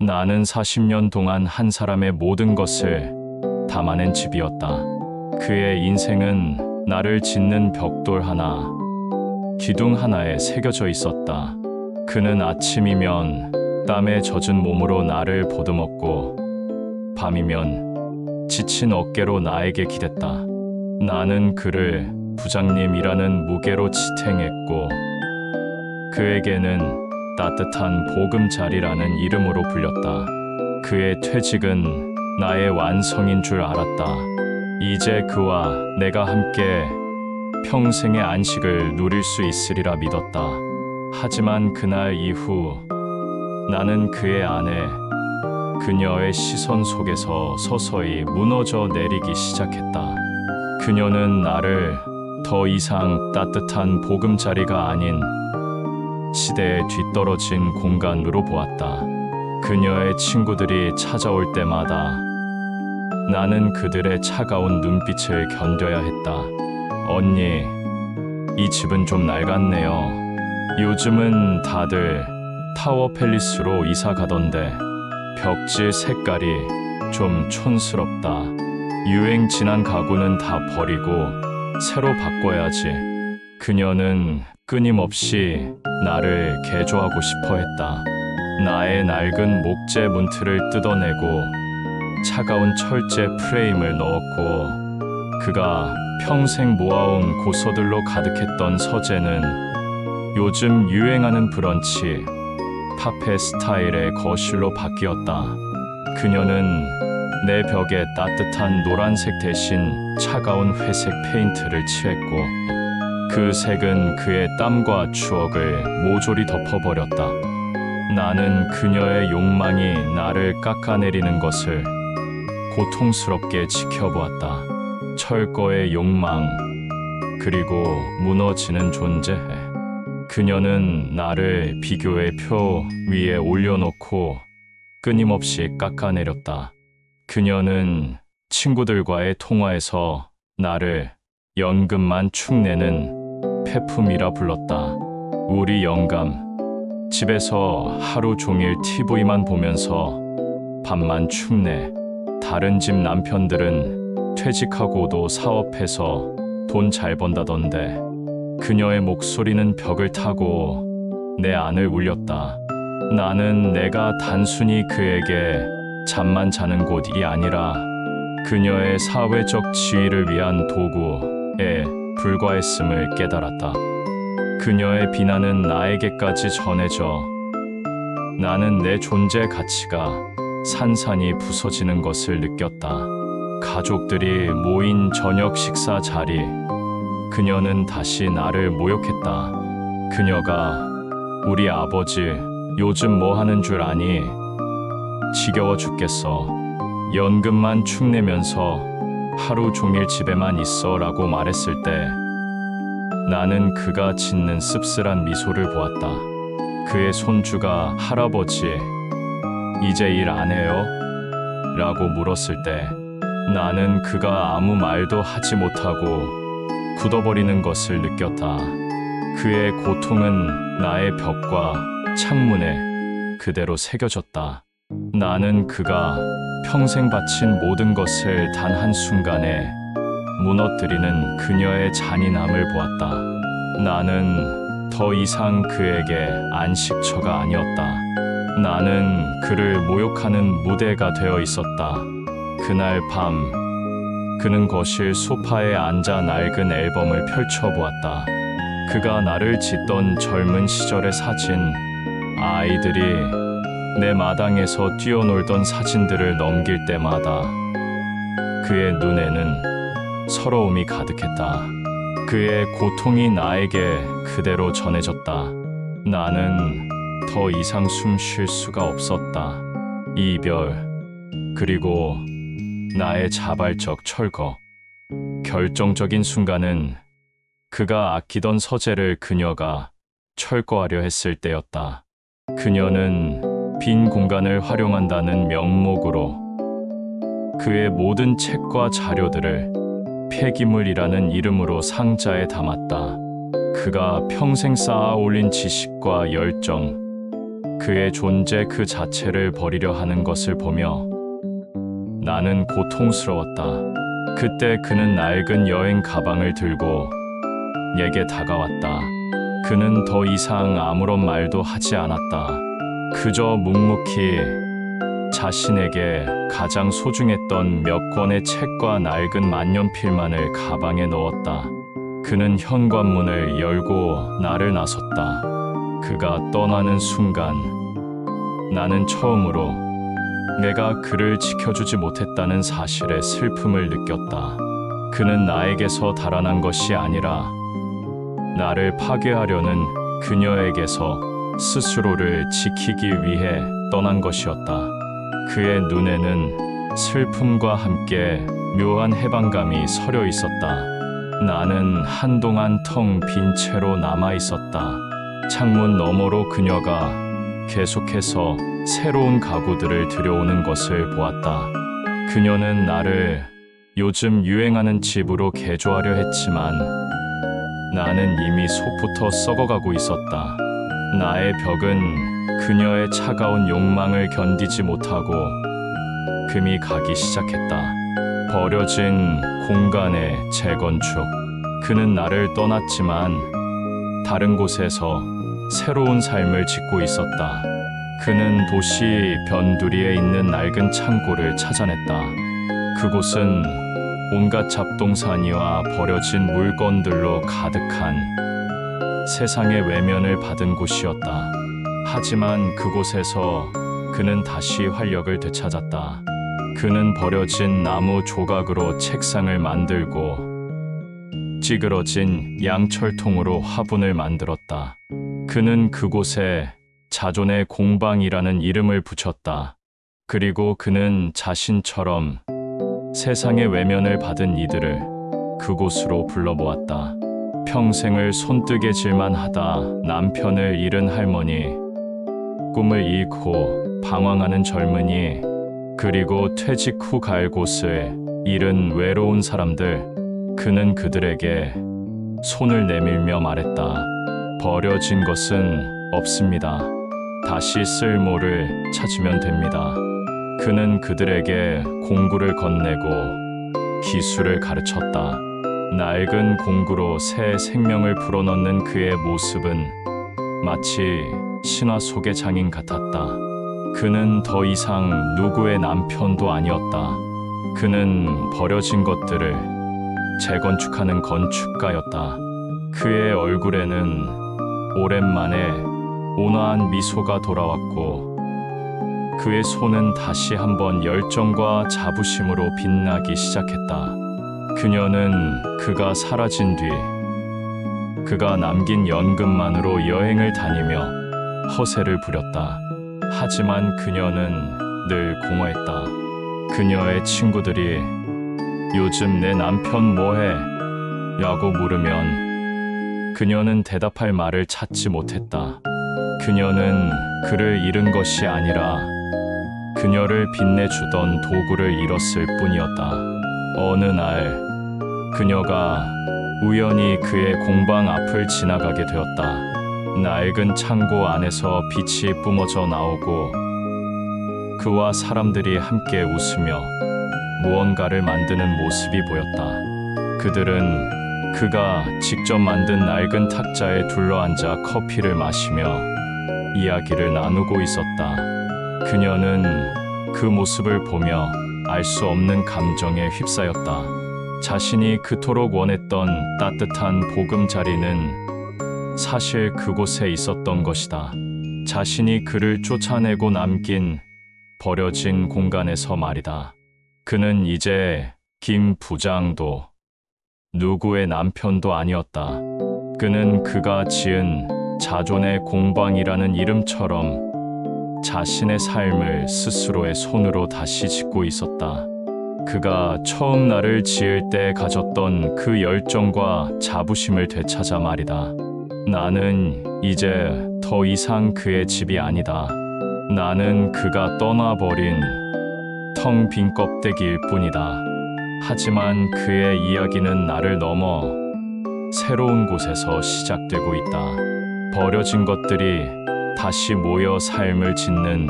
나는 40년 동안 한 사람의 모든 것을 담아낸 집이었다. 그의 인생은 나를 짓는 벽돌 하나, 기둥 하나에 새겨져 있었다. 그는 아침이면 땀에 젖은 몸으로 나를 보듬었고, 밤이면 지친 어깨로 나에게 기댔다. 나는 그를 부장님이라는 무게로 지탱했고, 그에게는 따뜻한 보금자리라는 이름으로 불렸다. 그의 퇴직은 나의 완성인 줄 알았다. 이제 그와 내가 함께 평생의 안식을 누릴 수 있으리라 믿었다. 하지만 그날 이후 나는 그의 아내, 그녀의 시선 속에서 서서히 무너져 내리기 시작했다. 그녀는 나를 더 이상 따뜻한 보금자리가 아닌 시대에 뒤떨어진 공간으로 보았다. 그녀의 친구들이 찾아올 때마다 나는 그들의 차가운 눈빛을 견뎌야 했다. 언니, 이 집은 좀 낡았네요. 요즘은 다들 타워 팰리스로 이사 가던데 벽지 색깔이 좀 촌스럽다. 유행 지난 가구는 다 버리고 새로 바꿔야지. 그녀는 끊임없이 나를 개조하고 싶어 했다. 나의 낡은 목재 문틀을 뜯어내고 차가운 철제 프레임을 넣었고, 그가 평생 모아온 고서들로 가득했던 서재는 요즘 유행하는 브런치, 파페 스타일의 거실로 바뀌었다. 그녀는 내 벽에 따뜻한 노란색 대신 차가운 회색 페인트를 칠했고, 그 색은 그의 땀과 추억을 모조리 덮어버렸다. 나는 그녀의 욕망이 나를 깎아내리는 것을 고통스럽게 지켜보았다. 철거의 욕망, 그리고 무너지는 존재. 그녀는 나를 비교의 표 위에 올려놓고 끊임없이 깎아내렸다. 그녀는 친구들과의 통화에서 나를 연금만 축내는 폐품이라 불렀다. 우리 영감, 집에서 하루 종일 TV만 보면서 밥만 축내. 다른 집 남편들은 퇴직하고도 사업해서 돈 잘 번다던데. 그녀의 목소리는 벽을 타고 내 안을 울렸다. 나는 내가 단순히 그에게 잠만 자는 곳이 아니라 그녀의 사회적 지위를 위한 도구에 불과했음을 깨달았다. 그녀의 비난은 나에게까지 전해져 나는 내 존재 가치가 산산이 부서지는 것을 느꼈다. 가족들이 모인 저녁 식사 자리, 그녀는 다시 나를 모욕했다. 그녀가 우리 아버지 요즘 뭐 하는 줄 아니? 지겨워 죽겠어. 연금만 축내면서 하루 종일 집에만 있어 라고 말했을 때 나는 그가 짓는 씁쓸한 미소를 보았다. 그의 손주가 할아버지, 이제 일 안 해요? 라고 물었을 때 나는 그가 아무 말도 하지 못하고 굳어버리는 것을 느꼈다. 그의 고통은 나의 벽과 창문에 그대로 새겨졌다. 나는 그가 평생 바친 모든 것을 단 한순간에 무너뜨리는 그녀의 잔인함을 보았다. 나는 더 이상 그에게 안식처가 아니었다. 나는 그를 모욕하는 무대가 되어 있었다. 그날 밤, 그는 거실 소파에 앉아 낡은 앨범을 펼쳐보았다. 그가 나를 짓던 젊은 시절의 사진, 아이들이 내 마당에서 뛰어놀던 사진들을 넘길 때마다 그의 눈에는 서러움이 가득했다. 그의 고통이 나에게 그대로 전해졌다. 나는 더 이상 숨 쉴 수가 없었다. 이별, 그리고 나의 자발적 철거. 결정적인 순간은 그가 아끼던 서재를 그녀가 철거하려 했을 때였다. 그녀는 빈 공간을 활용한다는 명목으로 그의 모든 책과 자료들을 폐기물이라는 이름으로 상자에 담았다. 그가 평생 쌓아 올린 지식과 열정, 그의 존재 그 자체를 버리려 하는 것을 보며 나는 고통스러웠다. 그때 그는 낡은 여행 가방을 들고 내게 다가왔다. 그는 더 이상 아무런 말도 하지 않았다. 그저 묵묵히 자신에게 가장 소중했던 몇 권의 책과 낡은 만년필만을 가방에 넣었다. 그는 현관문을 열고 나를 나섰다. 그가 떠나는 순간 나는 처음으로 내가 그를 지켜주지 못했다는 사실에 슬픔을 느꼈다. 그는 나에게서 달아난 것이 아니라 나를 파괴하려는 그녀에게서 스스로를 지키기 위해 떠난 것이었다. 그의 눈에는 슬픔과 함께 묘한 해방감이 서려 있었다. 나는 한동안 텅 빈 채로 남아 있었다. 창문 너머로 그녀가 계속해서 새로운 가구들을 들여오는 것을 보았다. 그녀는 나를 요즘 유행하는 집으로 개조하려 했지만 나는 이미 속부터 썩어가고 있었다. 나의 벽은 그녀의 차가운 욕망을 견디지 못하고 금이 가기 시작했다. 버려진 공간의 재건축. 그는 나를 떠났지만 다른 곳에서 새로운 삶을 짓고 있었다. 그는 도시 변두리에 있는 낡은 창고를 찾아냈다. 그곳은 온갖 잡동사니와 버려진 물건들로 가득한 세상의 외면을 받은 곳이었다. 하지만 그곳에서 그는 다시 활력을 되찾았다. 그는 버려진 나무 조각으로 책상을 만들고 찌그러진 양철통으로 화분을 만들었다. 그는 그곳에 자존의 공방이라는 이름을 붙였다. 그리고 그는 자신처럼 세상의 외면을 받은 이들을 그곳으로 불러모았다. 평생을 손뜨개질만 하다 남편을 잃은 할머니, 꿈을 잃고 방황하는 젊은이, 그리고 퇴직 후 갈 곳을 잃은 외로운 사람들. 그는 그들에게 손을 내밀며 말했다. 버려진 것은 없습니다. 다시 쓸모를 찾으면 됩니다. 그는 그들에게 공구를 건네고 기술을 가르쳤다. 낡은 공구로 새 생명을 불어넣는 그의 모습은 마치 신화 속의 장인 같았다. 그는 더 이상 누구의 남편도 아니었다. 그는 버려진 것들을 재건축하는 건축가였다. 그의 얼굴에는 오랜만에 온화한 미소가 돌아왔고 그의 손은 다시 한번 열정과 자부심으로 빛나기 시작했다. 그녀는 그가 사라진 뒤 그가 남긴 연금만으로 여행을 다니며 허세를 부렸다. 하지만 그녀는 늘 공허했다. 그녀의 친구들이 요즘 내 남편 뭐해? 라고 물으면 그녀는 대답할 말을 찾지 못했다. 그녀는 그를 잃은 것이 아니라 그녀를 빛내주던 도구를 잃었을 뿐이었다. 어느 날 그녀가 우연히 그의 공방 앞을 지나가게 되었다. 낡은 창고 안에서 빛이 뿜어져 나오고 그와 사람들이 함께 웃으며 무언가를 만드는 모습이 보였다. 그들은 그가 직접 만든 낡은 탁자에 둘러앉아 커피를 마시며 이야기를 나누고 있었다. 그녀는 그 모습을 보며 알 수 없는 감정에 휩싸였다. 자신이 그토록 원했던 따뜻한 보금자리는 사실 그곳에 있었던 것이다. 자신이 그를 쫓아내고 남긴 버려진 공간에서 말이다. 그는 이제 김 부장도 누구의 남편도 아니었다. 그는 그가 지은 자존의 공방이라는 이름처럼 자신의 삶을 스스로의 손으로 다시 짓고 있었다. 그가 처음 나를 지을 때 가졌던 그 열정과 자부심을 되찾아 말이다. 나는 이제 더 이상 그의 집이 아니다. 나는 그가 떠나버린 텅 빈 껍데기일 뿐이다. 하지만 그의 이야기는 나를 넘어 새로운 곳에서 시작되고 있다. 버려진 것들이 다시 모여 삶을 짓는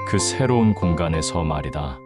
그 새로운 공간에서 말이다.